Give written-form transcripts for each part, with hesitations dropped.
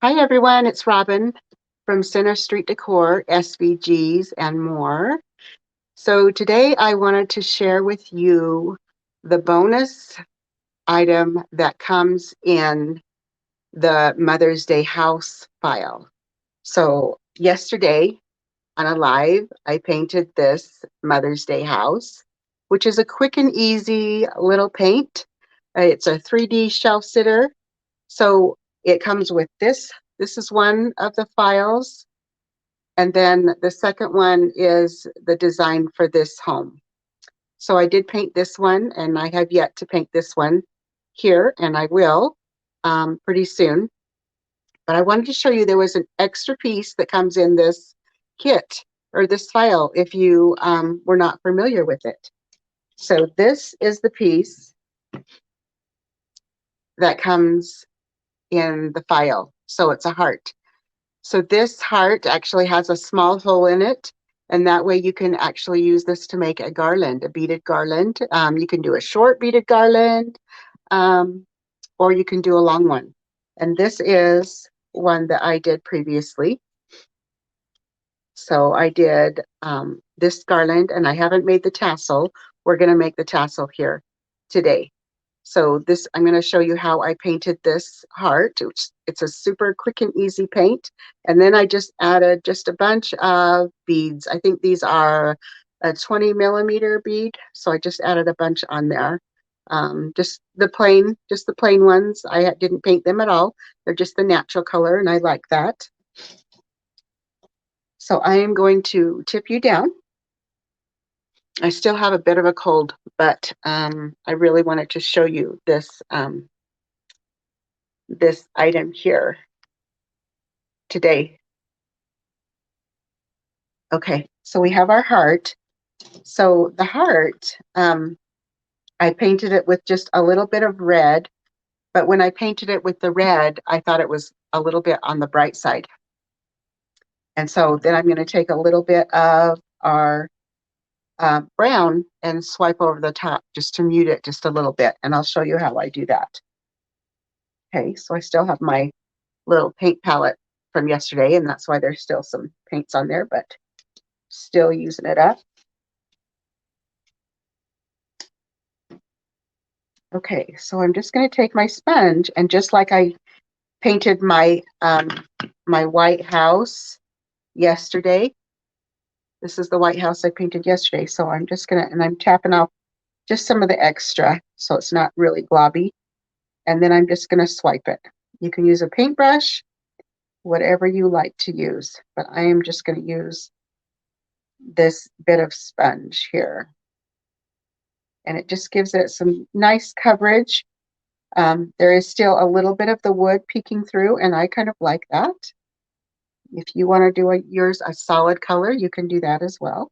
Hi everyone, it's Robin from Center Street Decor, SVGs, and more. So today I wanted to share with you the bonus item that comes in the Mother's Day house file. So yesterday on a live, I painted this Mother's Day house, which is a quick and easy little paint. It's a 3D shelf sitter. So it comes with this. This is one of the files. And then the second one is the design for this home. So I did paint this one, and I have yet to paint this one here, and I will pretty soon. But I wanted to show you there was an extra piece that comes in this kit or this file if you were not familiar with it. So this is the piece that comes in the file. So it's a heart. So this heart actually has a small hole in it, and that way you can actually use this to make a garland, a beaded garland. You can do a short beaded garland, or you can do a long one. And this is one that I did previously. So I did this garland, and I haven't made the tassel. We're going to make the tassel here today. So this, I'm going to show you how I painted this heart. It's a super quick and easy paint. And then I just added just a bunch of beads. I think these are a 20 millimeter bead. So I just added a bunch on there. Just the plain ones. I didn't paint them at all. They're just the natural color, and I like that. So I am going to tip you down. I still have a bit of a cold, but I really wanted to show you this this item here today. Okay, so we have our heart. So the heart, I painted it with just a little bit of red, but when I painted it with the red, I thought it was a little bit on the bright side. And so then I'm going to take a little bit of our brown and swipe over the top just to mute it just a little bit, and I'll show you how I do that. Okay, so I still have my little paint palette from yesterday, and that's why there's still some paints on there, but still using it up. Okay, so I'm just going to take my sponge, and just like I painted my my white house yesterday, this is the white house I painted yesterday. So I'm just gonna, and I'm tapping off just some of the extra so it's not really globby, and then I'm just gonna swipe it. You can use a paintbrush, whatever you like to use, but I am just going to use this bit of sponge here, and it just gives it some nice coverage. There is still a little bit of the wood peeking through, and I kind of like that. If you want to do yours a solid color, you can do that as well.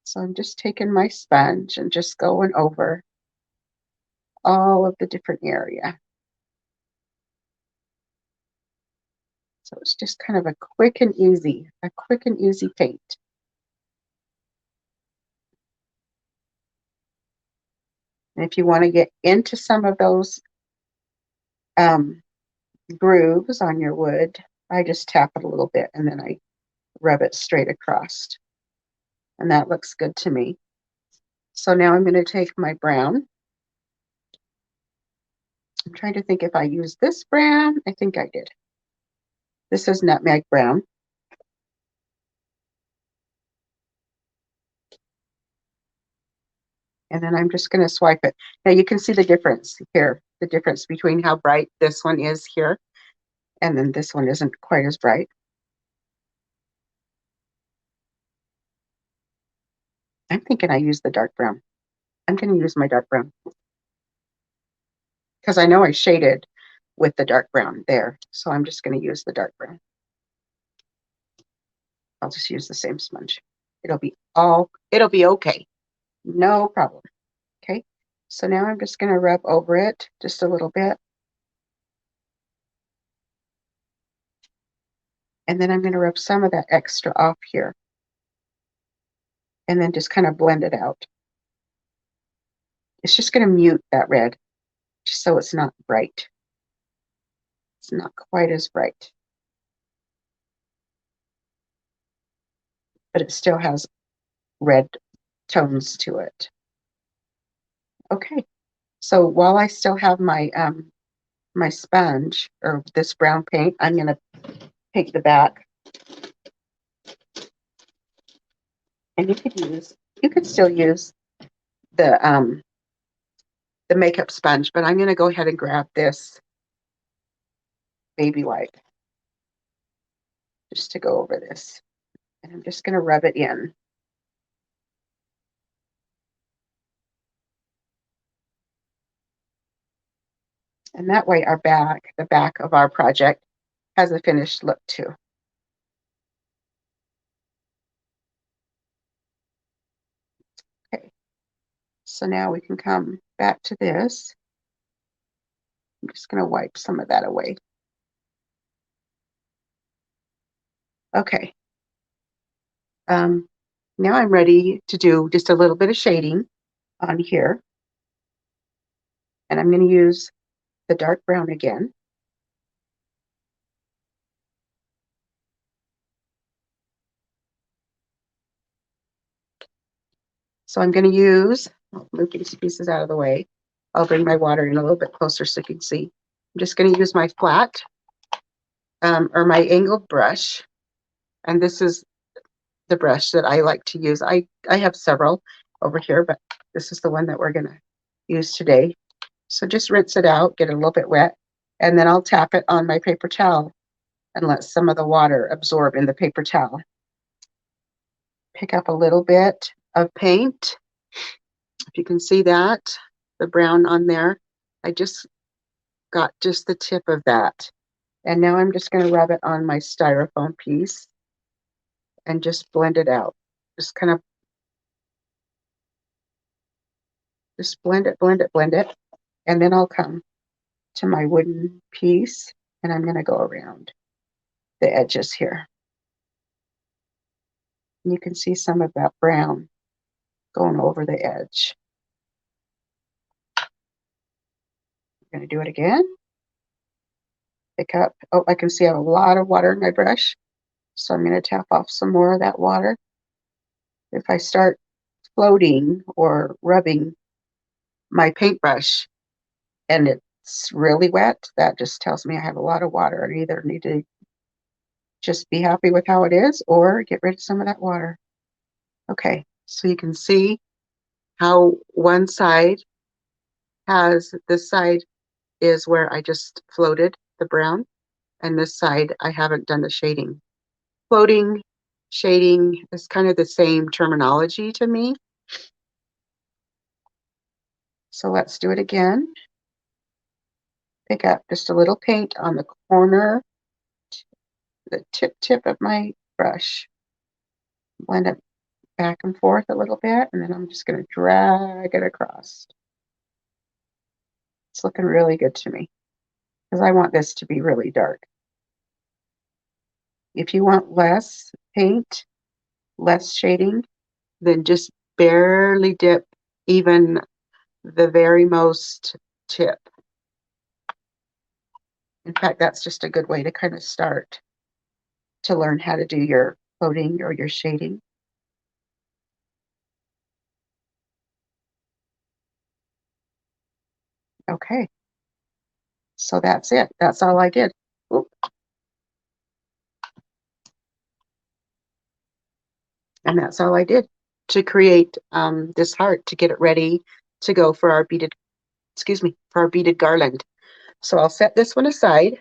So I'm just taking my sponge and just going over all of the different area. So it's just kind of a quick and easy paint. And if you want to get into some of those grooves on your wood, I just tap it a little bit and then I rub it straight across. And that looks good to me. So now I'm going to take my brown. I'm trying to think if I used this brown. I think I did. This is nutmeg brown. And then I'm just going to swipe it. Now you can see the difference here, the difference between how bright this one is here, and then this one isn't quite as bright. I'm thinking I used the dark brown. I'm going to use my dark brown, because I know I shaded with the dark brown there. So I'm just going to use the dark brown. I'll just use the same sponge. It'll be okay. No problem. Okay. So now I'm just going to rub over it just a little bit. And then I'm going to rub some of that extra off here. And then just kind of blend it out. It's just going to mute that red, just so it's not bright. It's not quite as bright, but it still has red tones to it. Okay, so while I still have my my sponge or this brown paint, I'm going to take the back, and you could still use the makeup sponge, but I'm going to go ahead and grab this baby wipe just to go over this, and I'm just going to rub it in. And that way the back of our project has a finished look too. Okay, so now we can come back to this. I'm just going to wipe some of that away. Okay. Now I'm ready to do just a little bit of shading on here. And I'm going to use the dark brown again. So I'm going to use, I'll move these pieces out of the way. I'll bring my water in a little bit closer so you can see. I'm just going to use my flat or my angled brush. And this is the brush that I like to use. I have several over here, but this is the one that we're going to use today. So just rinse it out, get it a little bit wet, and then I'll tap it on my paper towel and let some of the water absorb in the paper towel. Pick up a little bit of paint. If you can see that, the brown on there, I just got just the tip of that. And now I'm just going to rub it on my styrofoam piece and just blend it out. Just kind of just blend it, blend it, blend it. And then I'll come to my wooden piece and I'm going to go around the edges here. And you can see some of that brown going over the edge. I'm going to do it again. Pick up. Oh, I can see I have a lot of water in my brush. So I'm going to tap off some more of that water. If I start floating or rubbing my paintbrush and it's really wet, that just tells me I have a lot of water. I either need to just be happy with how it is or get rid of some of that water. Okay, so you can see how one side has, this side is where I just floated the brown, and this side I haven't done the shading. Floating, shading is kind of the same terminology to me. So let's do it again. Pick up just a little paint on the corner, the tip of my brush. Blend it back and forth a little bit, and then I'm just going to drag it across. It's looking really good to me because I want this to be really dark. If you want less paint, less shading, then just barely dip even the very most tip. In fact, that's just a good way to kind of start to learn how to do your floating or your shading. Okay, so that's it. That's all I did. Oop. And that's all I did to create this heart, to get it ready to go for our beaded, for our beaded garland. So I'll set this one aside,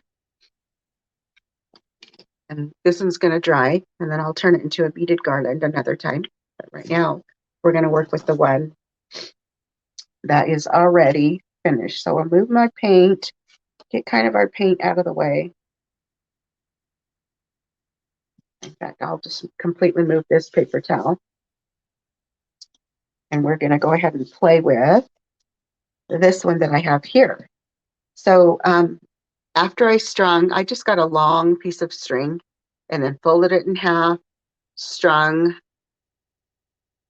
and this one's going to dry, and then I'll turn it into a beaded garland another time. But right now, we're going to work with the one that is already finished. So I'll move my paint, get kind of our paint out of the way. In fact, I'll just completely move this paper towel. And we're going to go ahead and play with this one that I have here. So after I strung, I just got a long piece of string and then folded it in half, strung.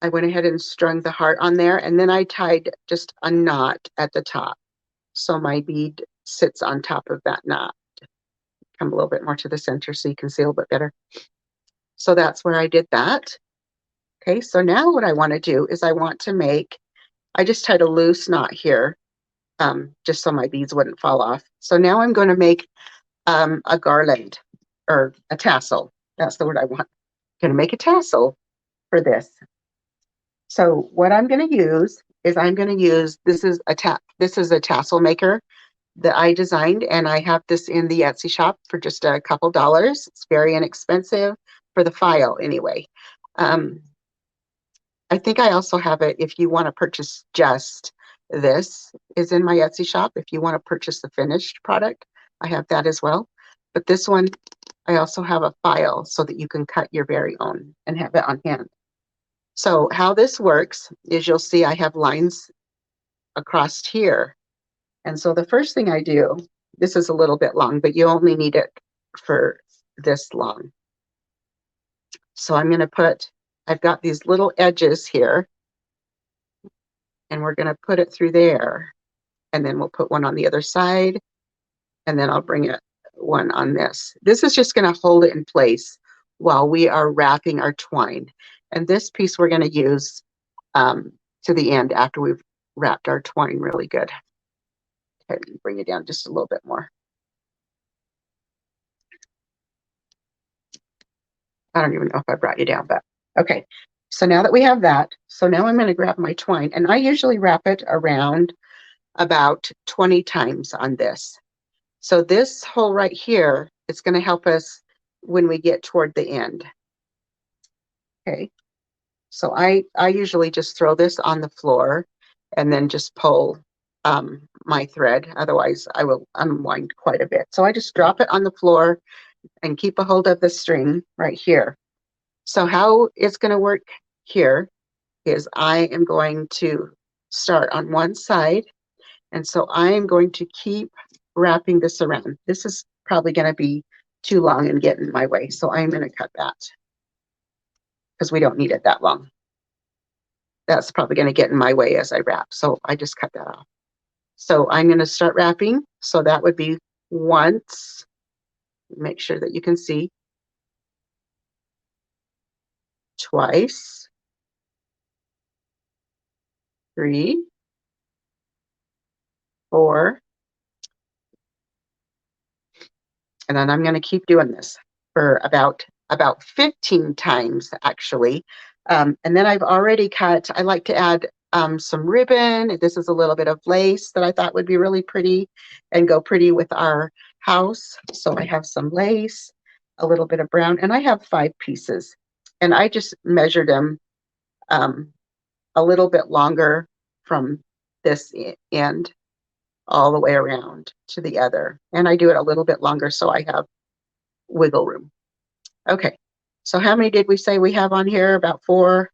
I went ahead and strung the heart on there, and then I tied just a knot at the top. So my bead sits on top of that knot. come a little bit more to the center so you can see a little bit better. So that's where I did that. Okay, so now what I want to do is I just tied a loose knot here, just so my beads wouldn't fall off. So now I'm going to make a garland, or a tassel. That's the word I want. I'm going to make a tassel for this. So what I'm going to use is this is a tassel maker that I designed, and I have this in the Etsy shop for just a couple dollars. It's very inexpensive for the file anyway. I think I also have it if you want to purchase just this is in my Etsy shop. If you want to purchase the finished product, I have that as well. But this one, I also have a file so that you can cut your very own and have it on hand. So how this works is you'll see I have lines across here. And so the first thing I do, this is a little bit long, but you only need it for this long. So I'm going to I've got these little edges here, and we're going to put it through there. And then we'll put one on the other side, and then I'll bring one on this. This is just going to hold it in place while we are wrapping our twine. And this piece we're going to use to the end after we've wrapped our twine really good. Okay, bring it down just a little bit more. I don't even know if I brought you down, but okay. So now that we have that, so now I'm going to grab my twine, and I usually wrap it around about 20 times on this. So this hole right here, it's going to help us when we get toward the end. Okay. So I usually just throw this on the floor and then just pull my thread. Otherwise, I will unwind quite a bit. So I just drop it on the floor and keep a hold of the string right here. So how it's going to work here is I am going to start on one side. And so I am going to keep wrapping this around. This is probably going to be too long and get in my way. So I'm going to cut that because we don't need it that long. That's probably going to get in my way as I wrap. So I just cut that off. So I'm going to start wrapping. So that would be once. Make sure that you can see. Twice. 3, 4. And then I'm going to keep doing this for about 15 times, actually. And then I've already cut, I like to add some ribbon. This is a little bit of lace that I thought would be really pretty and go pretty with our house. So I have some lace, a little bit of brown, and I have 5 pieces. And I just measured them a little bit longer from this end all the way around to the other. And I do it a little bit longer so I have wiggle room. Okay, so how many did we say we have on here? About 4.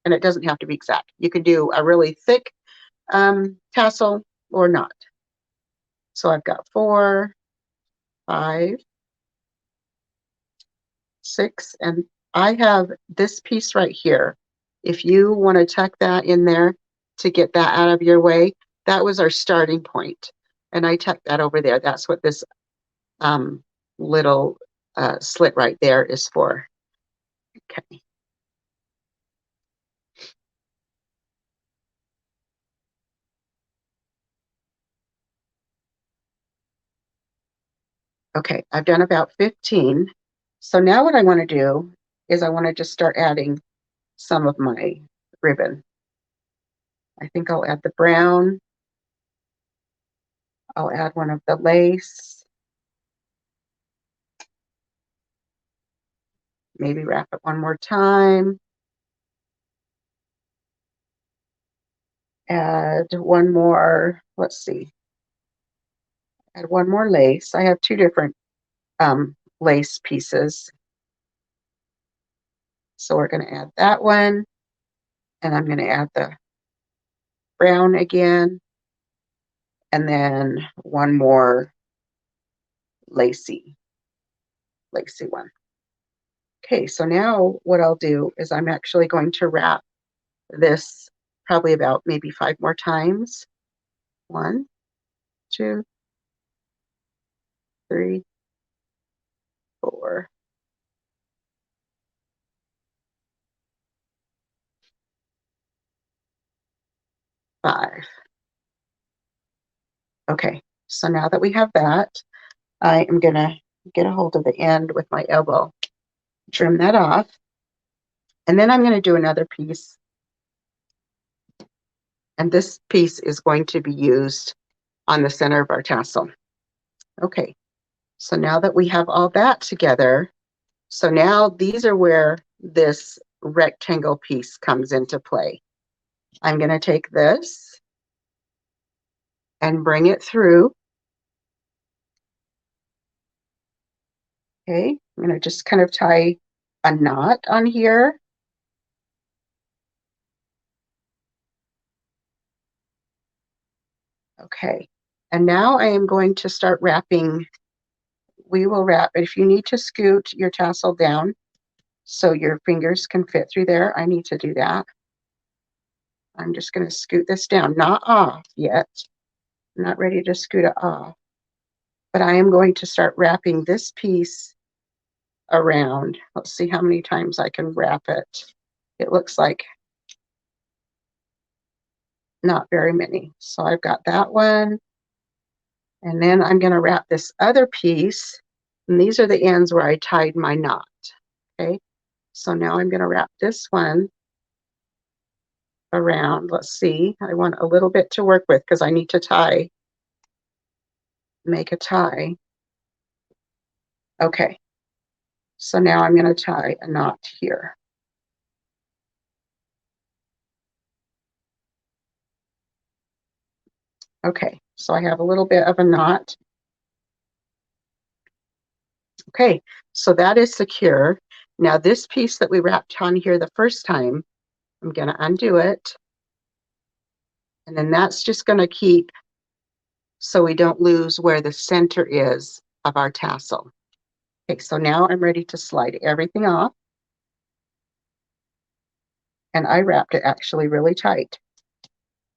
And it doesn't have to be exact. You can do a really thick tassel or not. So I've got 4, 5, 6, and I have this piece right here. If you want to tuck that in there to get that out of your way, that was our starting point. And I tucked that over there. That's what this little slit right there is for. Okay. Okay, I've done about 15. So now what I want to do is I want to just start adding some of my ribbon. I think I'll add the brown. I'll add one of the lace. Maybe wrap it one more time. Add one more, let's see. Add one more lace. I have 2 different lace pieces. So we're going to add that one. And I'm going to add the brown again. And then one more lacy one. Okay, so now what I'll do is I'm actually going to wrap this probably about maybe 5 more times. 1, 2, 3, 4, 5. Okay, so now that we have that, I am going to get a hold of the end with my elbow, trim that off, and then I'm going to do another piece. And this piece is going to be used on the center of our tassel. Okay, so now that we have all that together, so now these are where this rectangle piece comes into play. I'm going to take this and bring it through. Okay, I'm going to just kind of tie a knot on here. Okay, and now I am going to start wrapping. We will wrap, if you need to scoot your tassel down so your fingers can fit through there, I need to do that. I'm just going to scoot this down, not off yet. I'm not ready to scoot it off, but I am going to start wrapping this piece around. Let's see how many times I can wrap it. It looks like not very many. So I've got that one. And then I'm going to wrap this other piece. And these are the ends where I tied my knot. Okay. So now I'm going to wrap this one around. Let's see. I want a little bit to work with because I need to make a tie. Okay. So now I'm going to tie a knot here. Okay, so I have a little bit of a knot. Okay, so that is secure. Now this piece that we wrapped on here the first time, I'm going to undo it. And then that's just going to keep so we don't lose where the center is of our tassel. Okay, so now I'm ready to slide everything off. And I wrapped it actually really tight.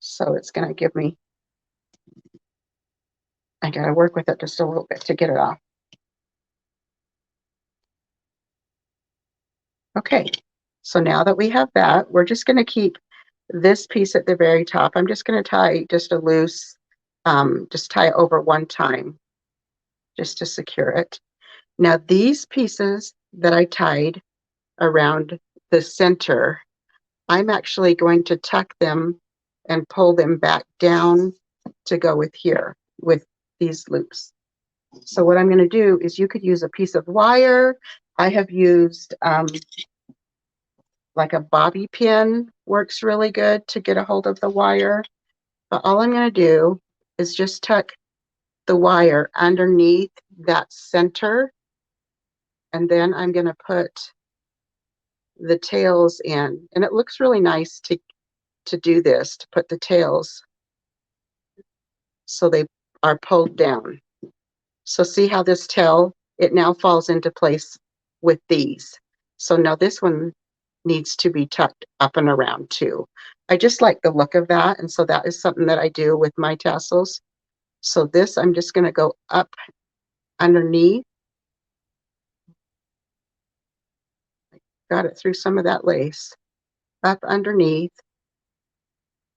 So it's going to give me, I got to work with it just a little bit to get it off. Okay, so now that we have that, we're just going to keep this piece at the very top. I'm just going to tie just a loose, just tie it over one time just to secure it. Now these pieces that I tied around the center, I'm actually going to tuck them and pull them back down to go with here with these loops. So what I'm going to do is you could use a piece of wire. I have used like a bobby pin, works really good to get a hold of the wire. But all I'm going to do is just tuck the wire underneath that center. And then I'm going to put the tails in. And it looks really nice to do this, to put the tails so they are pulled down. So see how this tail, it now falls into place with these. So now this one needs to be tucked up and around too. I just like the look of that. And so that is something that I do with my tassels. So this, I'm just going to go up underneath. Got it through some of that lace. Up underneath.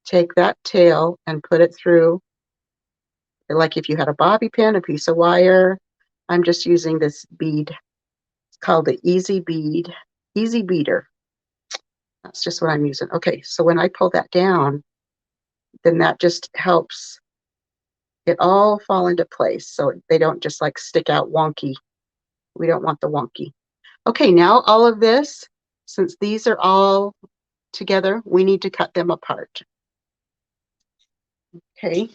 Take that tail and put it through. Like if you had a bobby pin, a piece of wire. I'm just using this bead. It's called the Easy Beader. That's just what I'm using. Okay, so when I pull that down, then that just helps it all fall into place so they don't just like stick out wonky. We don't want the wonky. Okay, now all of this, since these are all together, we need to cut them apart. Okay,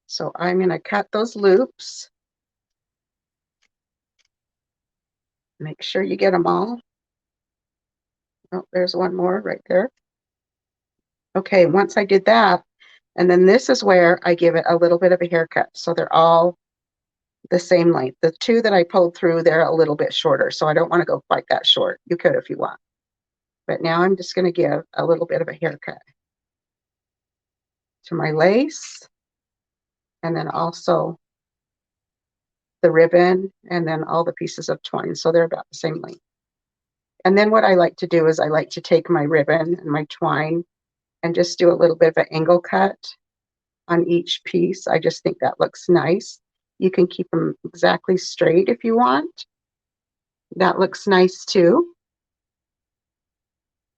so I'm going to cut those loops. Make sure you get them all. Oh, there's one more right there. Okay, once I did that, and then this is where I give it a little bit of a haircut. So they're all the same length. The two that I pulled through, they're a little bit shorter. So I don't want to go quite that short. You could if you want. But now I'm just going to give a little bit of a haircut to my lace. And then also the ribbon and then all the pieces of twine. So they're about the same length. And then what I like to do is I like to take my ribbon and my twine and just do a little bit of an angle cut on each piece. I just think that looks nice. You can keep them exactly straight if you want. That looks nice too.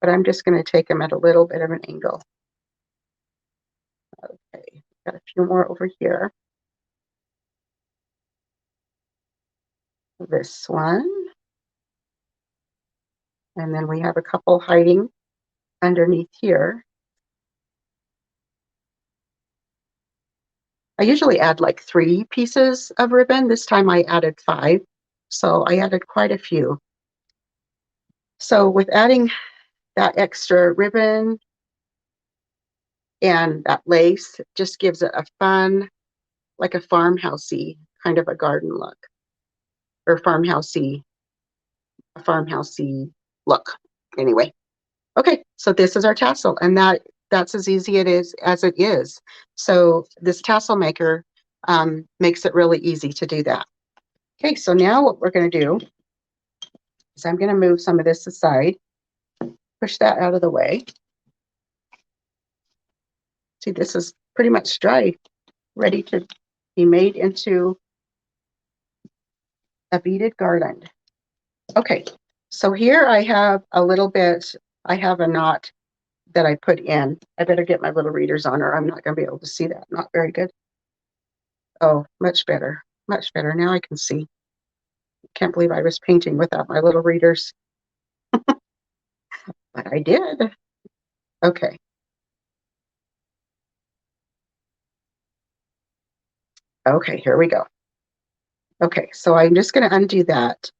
But I'm just going to take them at a little bit of an angle. Okay, got a few more over here. This one. And then we have a couple hiding underneath here. I usually add like 3 pieces of ribbon. This time I added 5. So I added quite a few. So with adding that extra ribbon and that lace, it just gives it a fun, like a farmhousey kind of a garden look, or farmhousey look. Anyway, okay, so this is our tassel, and that's as easy as it is. So this tassel maker makes it really easy to do that. Okay, so now what we're going to do is I'm going to move some of this aside, push that out of the way. See, this is pretty much dry, ready to be made into a beaded garland. Okay, so here I have a little bit, I have a knot that I put in. I better get my little readers on or I'm not going to be able to see that. Not very good. Oh, much better. Much better. Now I can see. Can't believe I was painting without my little readers. But I did. Okay. Okay, here we go. Okay, so I'm just going to undo that.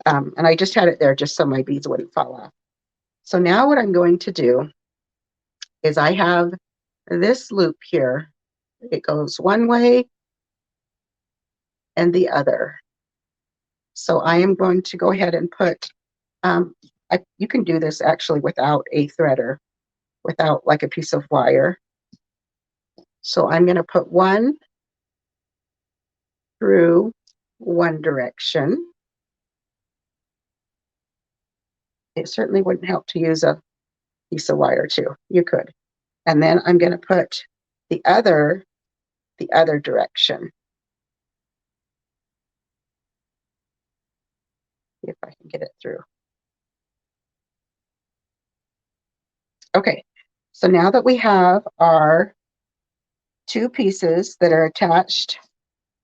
And I just had it there just so my beads wouldn't fall off. So now what I'm going to do is I have this loop here. It goes one way and the other. So I am going to go ahead and put, you can do this actually without a threader, without like a piece of wire. So I'm going to put one through one direction. It certainly wouldn't help to use a piece of wire too. You could. And then I'm going to put the other direction. See if I can get it through. Okay, so now that we have our 2 pieces that are attached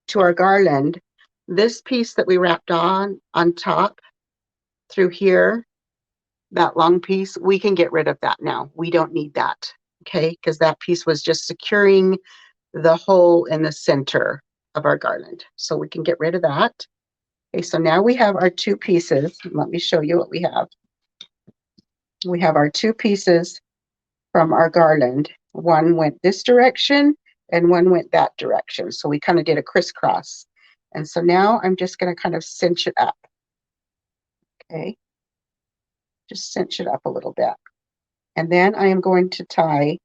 to our garland, this piece that we wrapped on top through here, that long piece, we can get rid of that now. We don't need that, okay? Because that piece was just securing the hole in the center of our garland. So we can get rid of that. Okay, so now we have our 2 pieces. Let me show you what we have. We have our 2 pieces from our garland. One went this direction and one went that direction. So we kind of did a crisscross. And so now I'm just going to kind of cinch it up. Okay. Just cinch it up a little bit. And then I am going to tie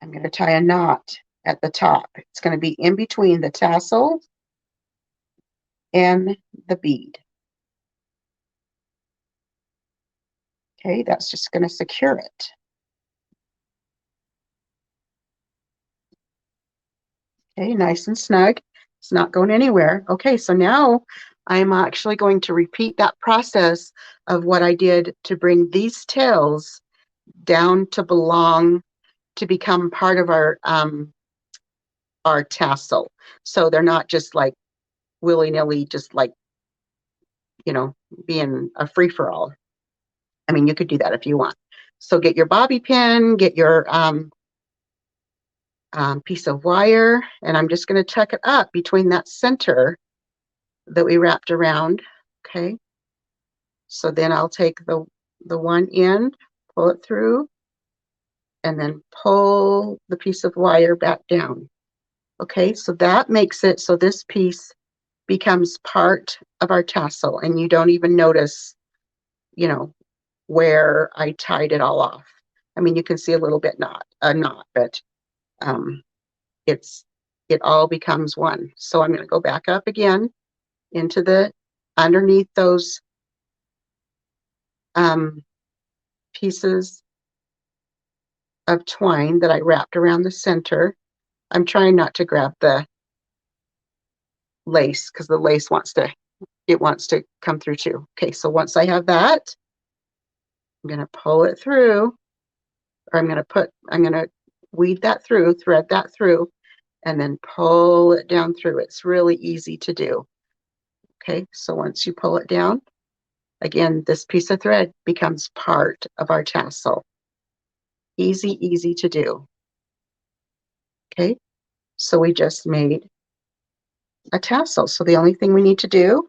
a knot at the top. It's going to be in between the tassel and the bead. Okay, that's just going to secure it. Okay, nice and snug. It's not going anywhere. Okay, so now I'm actually going to repeat that process of what I did to bring these tails down to become part of our tassel. So they're not just like willy-nilly, just like, being a free-for-all. I mean, you could do that if you want. So get your bobby pin, get your piece of wire, and I'm just going to tuck it up between that center that we wrapped around. Okay. So then I'll take the one end, pull it through, and then pull the piece of wire back down. Okay, so that makes it so this piece becomes part of our tassel, and you don't even notice, where I tied it all off. I mean, you can see a little bit knot, but it's it all becomes one. So I'm going to go back up again into the underneath those pieces of twine that I wrapped around the center. I'm trying not to grab the lace because the lace wants to come through too. Okay, so once I have that, I'm going to pull it through, or I'm going to weed that through, thread that through, and then pull it down through. It's really easy to do. Okay, so once you pull it down, again, this piece of thread becomes part of our tassel. Easy, easy to do. Okay, so we just made a tassel. So the only thing we need to do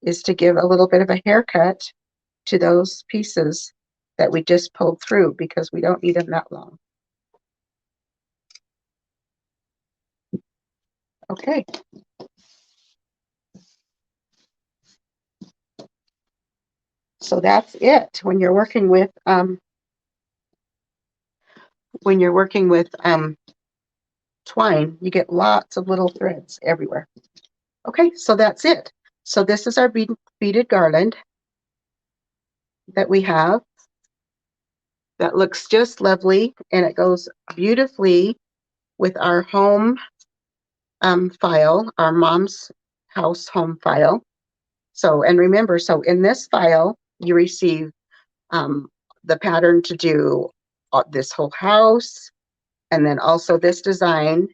is to give a little bit of a haircut to those pieces that we just pulled through because we don't need them that long. Okay. So that's it. When you're working with twine, you get lots of little threads everywhere. Okay, so that's it. So this is our beaded garland that we have. That looks just lovely, and it goes beautifully with our home file, our mom's house home file. So, and remember, so in this file, you receive the pattern to do this whole house, and then also this design.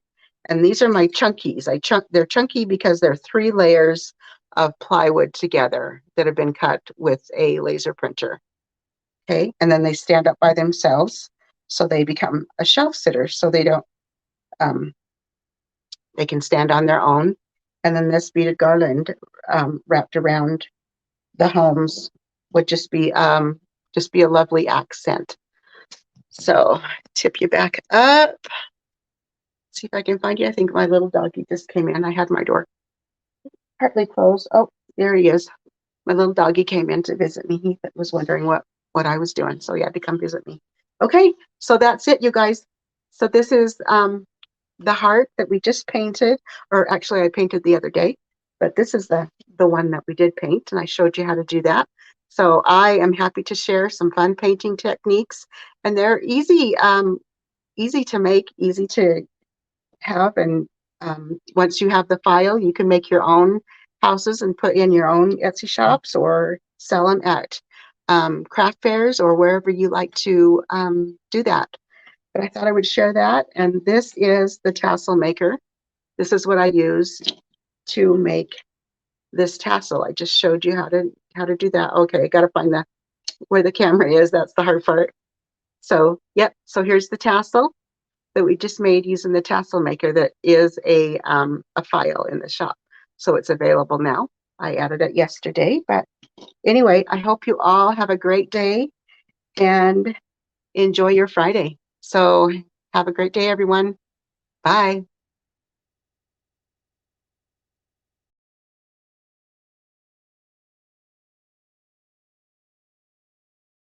And these are my chunkies. They're chunky because they're 3 layers of plywood together that have been cut with a laser printer. Okay, and then they stand up by themselves, so they become a shelf sitter. So they don't, they can stand on their own. And then this beaded garland wrapped around the homes would just be a lovely accent. So tip you back up. See if I can find you. I think my little doggy just came in. I had my door partly closed. Oh, there he is. My little doggy came in to visit me. He was wondering what I was doing, so he had to come visit me. Okay, so that's it, you guys. So this is the heart that we just painted, or actually I painted the other day, but this is the one that we did paint, and I showed you how to do that. So I am happy to share some fun painting techniques, and they're easy, easy to make, easy to have, and once you have the file, you can make your own houses and put in your own Etsy shops or sell them at craft fairs or wherever you like to do that. But I thought I would share that. And this is the tassel maker. This is what I use to make this tassel. I just showed you how to do that. Okay, I got to find where the camera is. That's the hard part. So, yep. So here's the tassel that we just made using the tassel maker. That is a file in the shop. So it's available now. I added it yesterday. But anyway, I hope you all have a great day and enjoy your Friday. So have a great day, everyone. Bye.